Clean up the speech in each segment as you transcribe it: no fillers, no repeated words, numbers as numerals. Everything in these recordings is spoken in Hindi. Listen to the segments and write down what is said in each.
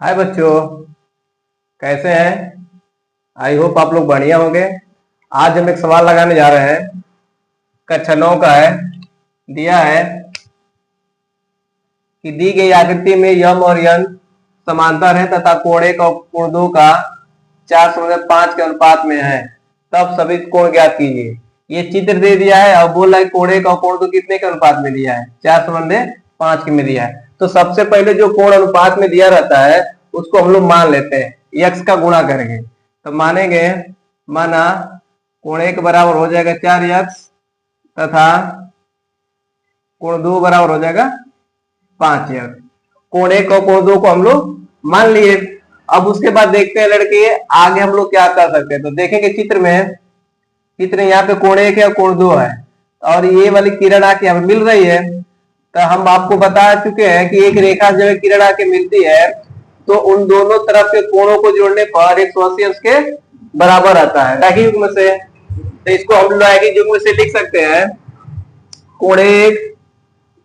हाय बच्चों, कैसे हैं? आई होप आप लोग बढ़िया होंगे। आज हम एक सवाल लगाने जा रहे हैं। कक्षा 9 का है। दिया है कि दी गई आकृति में यम और यन समांतर है तथा कोण 1 और कोण 2 का 4/5 के अनुपात में है, तब सभी कोण ज्ञात कीजिए। ये चित्र दे दिया है और बोल रहा है कोण 1 और कोण 2 कितने के अनुपात में दिया है? 4/5 के में दिया है। तो सबसे पहले जो कोण अनुपात में दिया रहता है उसको हम लोग मान लेते हैं x का गुणा करेंगे। तो मानेंगे, माना कोण 1 बराबर हो जाएगा 4x तथा कोण 2 बराबर हो जाएगा 5x। कोण 1 और कोण 2 को हम लोग मान लिए। अब उसके बाद देखते हैं लड़के आगे हम लोग क्या कर सकते हैं। तो देखेंगे चित्र में, यहाँ पे कोण 1 है और कोण 2 है और ये वाली किरण आके हमें मिल रही है। तो हम आपको बता चुके हैं कि एक रेखा जब किरण आके मिलती है तो उन दोनों तरफ के कोणों को जोड़ने पर 180 अंश के बराबर आता है रैखिक युग्म से। तो इसको हम रैखिक युग्म से लिख सकते हैं कोण 1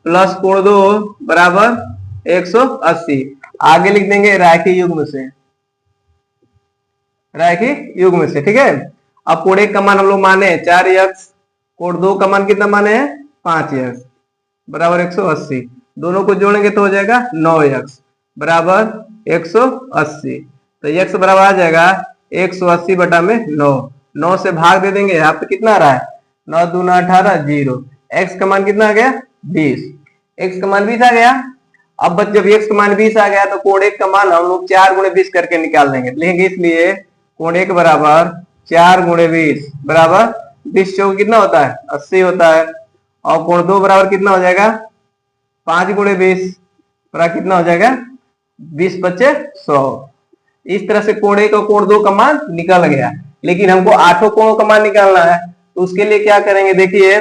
प्लस कोण 2 बराबर 180। आगे लिख देंगे रैखिक युग्म से, रैखिक युग्म से। ठीक है। अब कोण 1 का मान हम लोग माने 4x, कोण 2 का मान कितना माने हैं 5x बराबर 180। दोनों को जोड़ेंगे तो हो जाएगा 9x बराबर 180। तो x बराबर आ जाएगा 180 बटा में 9। 9 से भाग दे देंगे, यहाँ पे कितना आ रहा है 9 दूना 18 0। x का मान कितना आ गया 20। x का मान 20 आ गया। अब जब x का मान 20 आ गया तो कोण 1 का मान हम लोग 4 गुणे 20 करके निकाल देंगे। लिखेंगे इसलिए कोण 1 बराबर 4 गुणे 20 बराबर 20 चौक कितना होता है 80 होता है। और कोण 2 बराबर कितना हो जाएगा 5 गुणे 20 बराबर कितना हो जाएगा 20 बचे 100। इस तरह से कोण 1 और कोण 2 का मान निकल गया। लेकिन हमको आठों कोणों का मान निकालना है तो उसके लिए क्या करेंगे, देखिए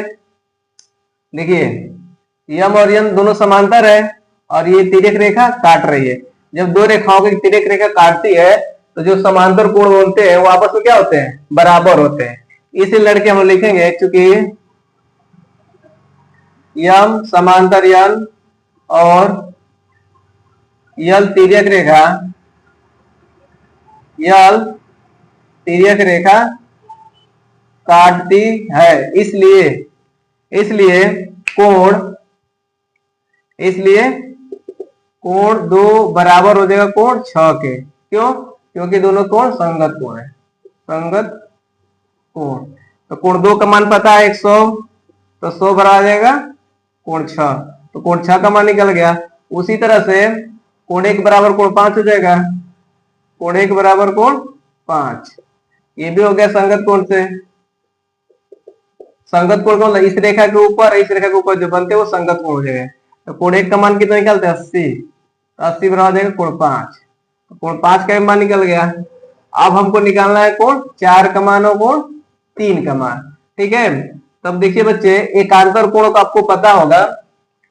यम और यन दोनों समांतर है और ये तिर्यक रेखा काट रही है। जब दो रेखाओं की तिर्यक रेखा काटती है तो जो समांतर कोण बनते हैं वो आपस में क्या होते हैं बराबर होते हैं। इसे लड़के हम लिखेंगे, चूंकि यम समांतर यन और यल तिर्यक रेखा, यल तिर्यक रेखा काटती है, इसलिए कोण 2 बराबर हो जाएगा कोण 6 के। क्यों? क्योंकि दोनों कोण संगत कोण है, संगत कोण। तो कोण 2 का मान पता है 100, तो 100 बराबर आ जाएगा कोण 6। तो कोण 6 का मान निकल गया। उसी तरह से कोण 1 बराबर कोण 5 हो जाएगा। कोण 1 बराबर कोण 5, ये भी हो गया संगत कोण से। संगत कोण कौन? इस रेखा के ऊपर इस रेखा के ऊपर जो बनते हैं वो संगत कोण हो जाएगा। तो कोण 1 का मान कितना निकालते हैं 80, तो 80 बराबर हो जाएगा कोण 5। तो कोण 5 का मान निकल गया। अब हमको निकालना है कोण 4 का मान और कोण 3 का मान। ठीक है। तब देखिए बच्चे, एकांतर कोण को आपको पता होगा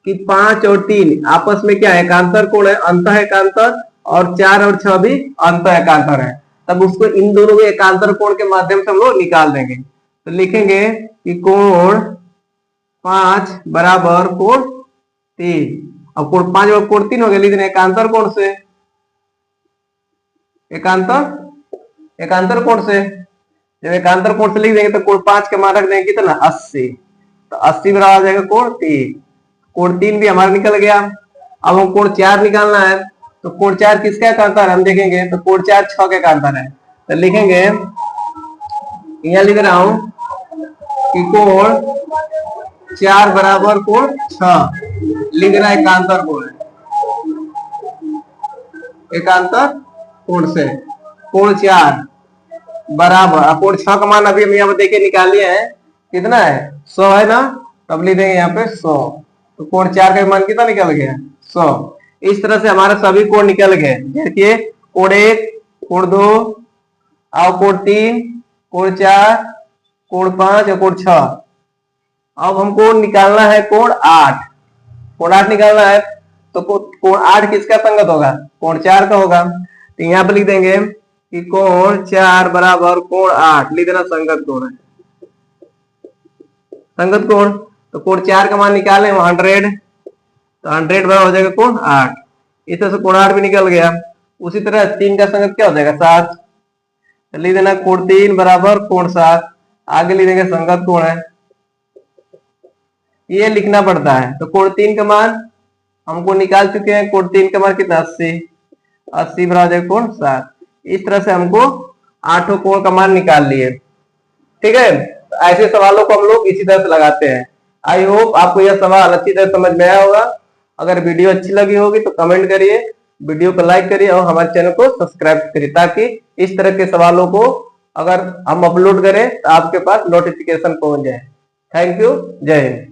कि 5 और 3 आपस में क्या है एकांतर कोण है, अंतः एकांतर, और 4 और 6 भी अंतः एकांतर है। तब उसको इन दोनों के एकांतर कोण के माध्यम से हम लोग निकाल देंगे। तो लिखेंगे कि कोण 5 बराबर कोण 3। अब कोण 5 और कोण 3 हो गया, लेकिन एकांतर कोण से, एकांतर कोण से जब एकांतर कोण से लिख देंगे तो कोण 5 के मान रख देंगे कितना 80। तो 80 बराबर आ जाएगा कोण 3। कोण 3 भी हमारा निकल गया। अब हम कोण 4 निकालना है। तो कोण 4 किसका एकांतर है हम देखेंगे, तो कोण 4 6 का एकांतर है। तो लिखेंगे, यहां लिख रहा हूं कि कोण 4 बराबर कोण 6, लिख रहा है एकांतर कोण है, एकांतर कोण से कोण 4 बराबर कोण 6 का मान अभी हम यहाँ पर देखिए निकाल लिए हैं, कितना है 100 है ना। तब लिख देंगे यहाँ पे 100। तो कोण 4 का मान कितना निकल गया 100। इस तरह से हमारे सभी कोण निकल गए। देखिए कोण 1, कोण 2 और कोण 3, कोण 4, कोण 5 और कोण 6। अब हमको निकालना है कोण 8। कोण 8 निकालना है तो कोण 8 किसका संगत होगा कोण 4 का होगा। तो यहाँ पे लिख देंगे कि कोण 4 बराबर कोण 8, लिख देना संगत कोण है, संगत कोण। तो कोण 4 का मान निकालें 100, तो 100 बराबर हो जाएगा कोण 8। इस तरह से कोण 8 भी निकल गया। उसी तरह 3 का संगत क्या हो जाएगा 7, लिख देना कोण 3 बराबर कोण 7, आगे लिख देंगे संगत कोण है, ये लिखना पड़ता है। तो कोण 3 का मान हमको निकाल चुके हैं, कोण 3 का मान कितना 80, 80 बराबर कोण 7। इस तरह से हमको 8 कोण का मान निकाल लिए। ठीक है, ऐसे सवालों को हम लोग इसी तरह से लगाते हैं। आई होप आपको यह सवाल अच्छी तरह समझ में आया होगा। अगर वीडियो अच्छी लगी होगी तो कमेंट करिए, वीडियो को लाइक करिए और हमारे चैनल को सब्सक्राइब करिए, ताकि इस तरह के सवालों को अगर हम अपलोड करें तो आपके पास नोटिफिकेशन पहुंच जाए। थैंक यू, जय हिंद।